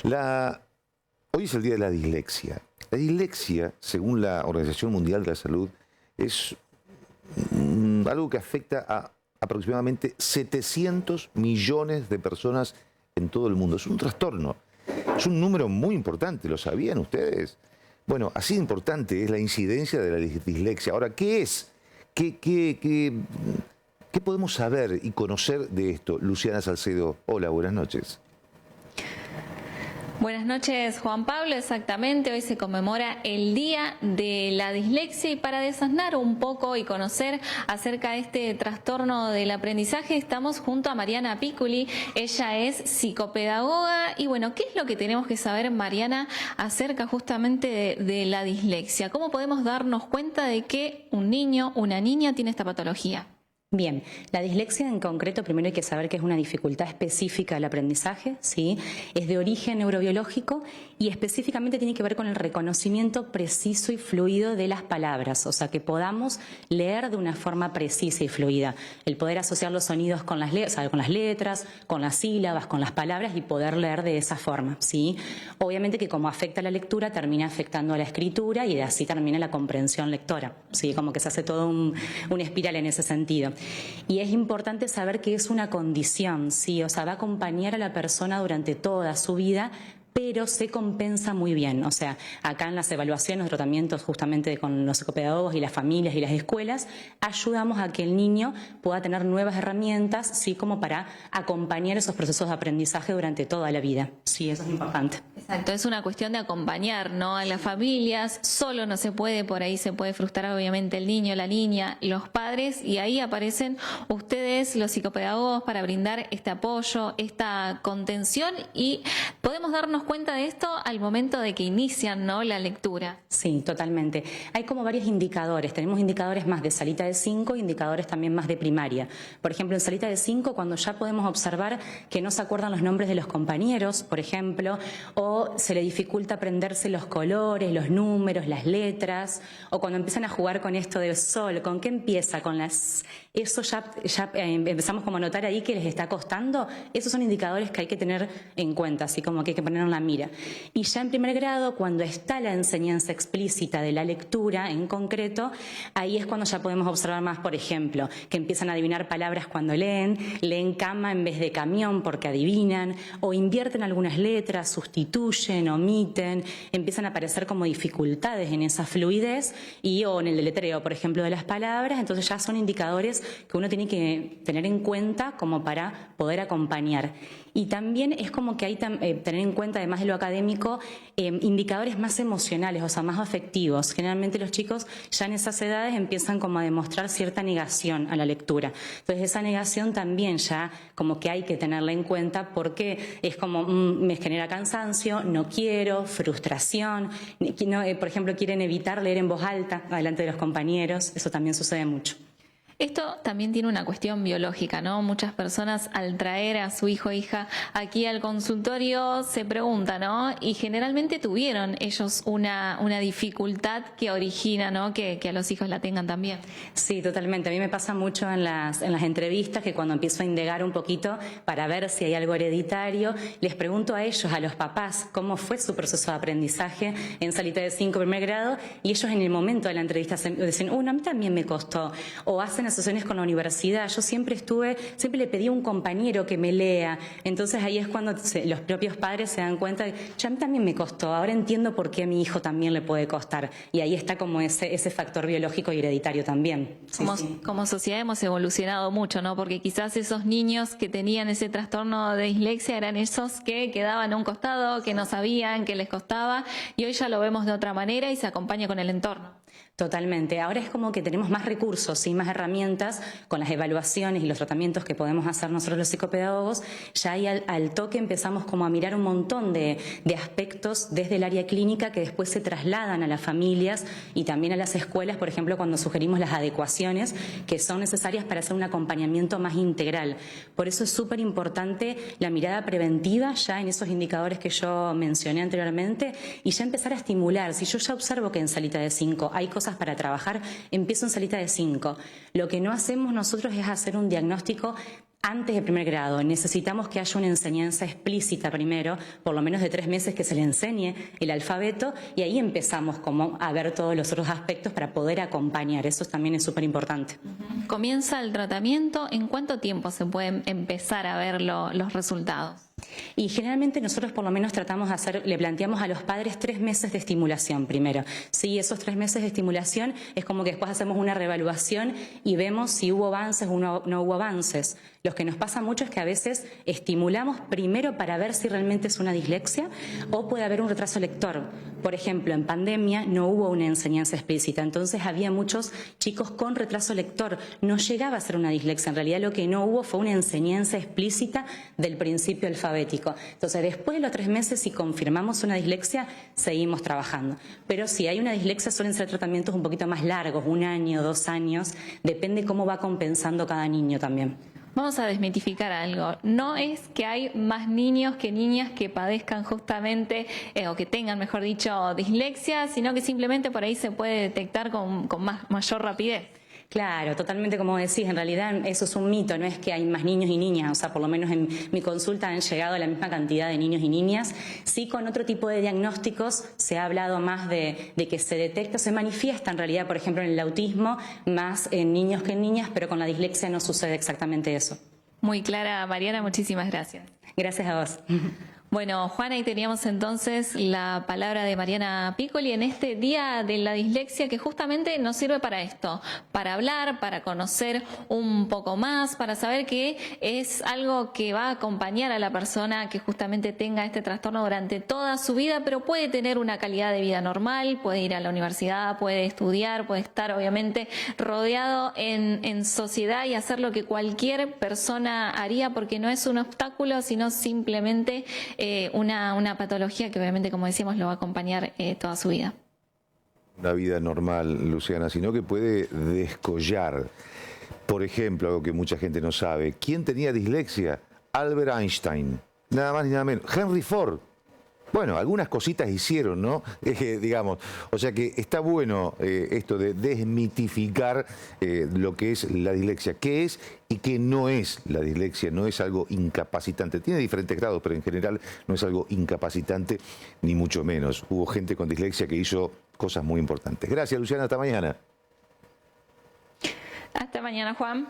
Hoy es el Día de la Dislexia. La dislexia, según la Organización Mundial de la Salud, es algo que afecta a aproximadamente 700 millones de personas en todo el mundo. Es un trastorno. Es un número muy importante, ¿lo sabían ustedes? Bueno, así de importante es la incidencia de la dislexia. Ahora, ¿qué es? ¿Qué podemos saber y conocer de esto? Luciana Salcedo, hola, buenas noches. Buenas noches, Juan Pablo. Exactamente, hoy se conmemora el Día de la Dislexia y para desasnar un poco y conocer acerca de este trastorno del aprendizaje estamos junto a Mariana Piccoli. Ella es psicopedagoga y bueno, ¿qué es lo que tenemos que saber, Mariana, acerca justamente de la dislexia? ¿Cómo podemos darnos cuenta de que un niño, una niña tiene esta patología? Bien, la dislexia en concreto, primero hay que saber que es una dificultad específica del aprendizaje, ¿sí? Es de origen neurobiológico y específicamente tiene que ver con el reconocimiento preciso y fluido de las palabras, o sea, que podamos leer de una forma precisa y fluida, el poder asociar los sonidos con las letras, con las sílabas, con las palabras y poder leer de esa forma, ¿sí? Obviamente que como afecta a la lectura, termina afectando a la escritura y de así termina la comprensión lectora, ¿sí? Como que se hace todo una espiral en ese sentido. Y es importante saber que es una condición, ¿sí? O sea, va a acompañar a la persona durante toda su vida, pero se compensa muy bien. O sea, acá en las evaluaciones, los tratamientos justamente con los psicopedagogos y las familias y las escuelas, ayudamos a que el niño pueda tener nuevas herramientas, sí, como para acompañar esos procesos de aprendizaje durante toda la vida. Sí, eso es importante. Exacto, es una cuestión de acompañar, ¿no? A las familias, solo no se puede, por ahí se puede frustrar obviamente el niño, la niña, los padres, y ahí aparecen ustedes, los psicopedagogos, para brindar este apoyo, esta contención, y podemos darnos cuenta de esto al momento de que inician, ¿no?, la lectura. Sí, totalmente. Hay como varios indicadores. Tenemos indicadores más de salita de 5, indicadores también más de primaria. Por ejemplo, en salita de 5, cuando ya podemos observar que no se acuerdan los nombres de los compañeros, por ejemplo, o se le dificulta aprenderse los colores, los números, las letras, o cuando empiezan a jugar con esto del sol, ¿con qué empieza? Con las... Eso ya empezamos como a notar ahí que les está costando. Esos son indicadores que hay que tener en cuenta, así como que hay que poner en la mira. Y ya en primer grado, cuando está la enseñanza explícita de la lectura en concreto, ahí es cuando ya podemos observar más, por ejemplo, que empiezan a adivinar palabras cuando leen cama en vez de camión porque adivinan, o invierten algunas letras, sustituyen, omiten, empiezan a aparecer como dificultades en esa fluidez o en el deletreo, por ejemplo, de las palabras. Entonces ya son indicadores que uno tiene que tener en cuenta como para poder acompañar. Y también es como que hay tener en cuenta, además de lo académico, indicadores más emocionales, o sea, más afectivos. Generalmente los chicos ya en esas edades empiezan como a demostrar cierta negación a la lectura. Entonces esa negación también ya como que hay que tenerla en cuenta porque es como me genera cansancio, no quiero, frustración. Por ejemplo, quieren evitar leer en voz alta delante de los compañeros. Eso también sucede mucho. Esto también tiene una cuestión biológica, ¿no? Muchas personas al traer a su hijo o hija aquí al consultorio se preguntan, ¿no? Y generalmente tuvieron ellos una dificultad que origina, ¿no?, que a los hijos la tengan también. Sí, totalmente. A mí me pasa mucho en las entrevistas que cuando empiezo a indagar un poquito para ver si hay algo hereditario, les pregunto a ellos, a los papás, cómo fue su proceso de aprendizaje en salita de 5 primer grado, y ellos en el momento de la entrevista dicen, a mí también me costó, o hacen asociaciones con la universidad. Yo siempre le pedí a un compañero que me lea. Entonces ahí es cuando los propios padres se dan cuenta de, a mí también me costó, ahora entiendo por qué a mi hijo también le puede costar. Y ahí está como ese factor biológico y hereditario también. Como sociedad hemos evolucionado mucho, ¿no? Porque quizás esos niños que tenían ese trastorno de dislexia eran esos que quedaban a un costado, que no sabían, que les costaba, y hoy ya lo vemos de otra manera y se acompaña con el entorno. Totalmente. Ahora es como que tenemos más recursos y más herramientas con las evaluaciones y los tratamientos que podemos hacer nosotros los psicopedagogos. Ya ahí al toque empezamos como a mirar un montón de aspectos desde el área clínica que después se trasladan a las familias y también a las escuelas, por ejemplo, cuando sugerimos las adecuaciones que son necesarias para hacer un acompañamiento más integral. Por eso es súper importante la mirada preventiva ya en esos indicadores que yo mencioné anteriormente y ya empezar a estimular. Si yo ya observo que en salita de 5 hay cosas para trabajar, empiezo en salita de 5. Lo que no hacemos nosotros es hacer un diagnóstico Antes de primer grado necesitamos que haya una enseñanza explícita primero, por lo menos de 3 meses que se le enseñe el alfabeto y ahí empezamos como a ver todos los otros aspectos para poder acompañar. Eso también es súper importante. Comienza el tratamiento. ¿En cuánto tiempo se pueden empezar a ver los resultados? Y generalmente nosotros por lo menos tratamos de hacer, le planteamos a los padres 3 meses de estimulación primero. Sí, esos 3 meses de estimulación es como que después hacemos una reevaluación y vemos si hubo avances o no hubo avances. Lo que nos pasa mucho es que a veces estimulamos primero para ver si realmente es una dislexia o puede haber un retraso lector. Por ejemplo, en pandemia no hubo una enseñanza explícita, entonces había muchos chicos con retraso lector. No llegaba a ser una dislexia, en realidad lo que no hubo fue una enseñanza explícita del principio alfabético. Entonces, después de los 3 meses, si confirmamos una dislexia, seguimos trabajando. Pero si hay una dislexia, suelen ser tratamientos un poquito más largos, 1 año, 2 años, depende cómo va compensando cada niño también. Vamos a desmitificar algo. No es que hay más niños que niñas que padezcan justamente, o que tengan, mejor dicho, dislexia, sino que simplemente por ahí se puede detectar con mayor rapidez. Claro, totalmente como decís, en realidad eso es un mito, no es que hay más niños y niñas, o sea, por lo menos en mi consulta han llegado a la misma cantidad de niños y niñas. Sí, con otro tipo de diagnósticos se ha hablado más de que se detecta, se manifiesta en realidad, por ejemplo, en el autismo, más en niños que en niñas, pero con la dislexia no sucede exactamente eso. Muy clara, Mariana, muchísimas gracias. Gracias a vos. Bueno, Juana, ahí teníamos entonces la palabra de Mariana Piccoli en este Día de la Dislexia, que justamente nos sirve para esto, para hablar, para conocer un poco más, para saber que es algo que va a acompañar a la persona que justamente tenga este trastorno durante toda su vida, pero puede tener una calidad de vida normal, puede ir a la universidad, puede estudiar, puede estar obviamente rodeado en sociedad y hacer lo que cualquier persona haría, porque no es un obstáculo, sino simplemente una patología que obviamente, como decíamos, lo va a acompañar toda su vida. Una vida normal, Luciana, sino que puede descollar. Por ejemplo, algo que mucha gente no sabe. ¿Quién tenía dislexia? Albert Einstein. Nada más ni nada menos. Henry Ford. Bueno, algunas cositas hicieron, ¿no? Digamos, o sea que está bueno esto de desmitificar lo que es la dislexia, qué es y qué no es la dislexia, no es algo incapacitante. Tiene diferentes grados, pero en general no es algo incapacitante, ni mucho menos. Hubo gente con dislexia que hizo cosas muy importantes. Gracias, Luciana, hasta mañana. Hasta mañana, Juan.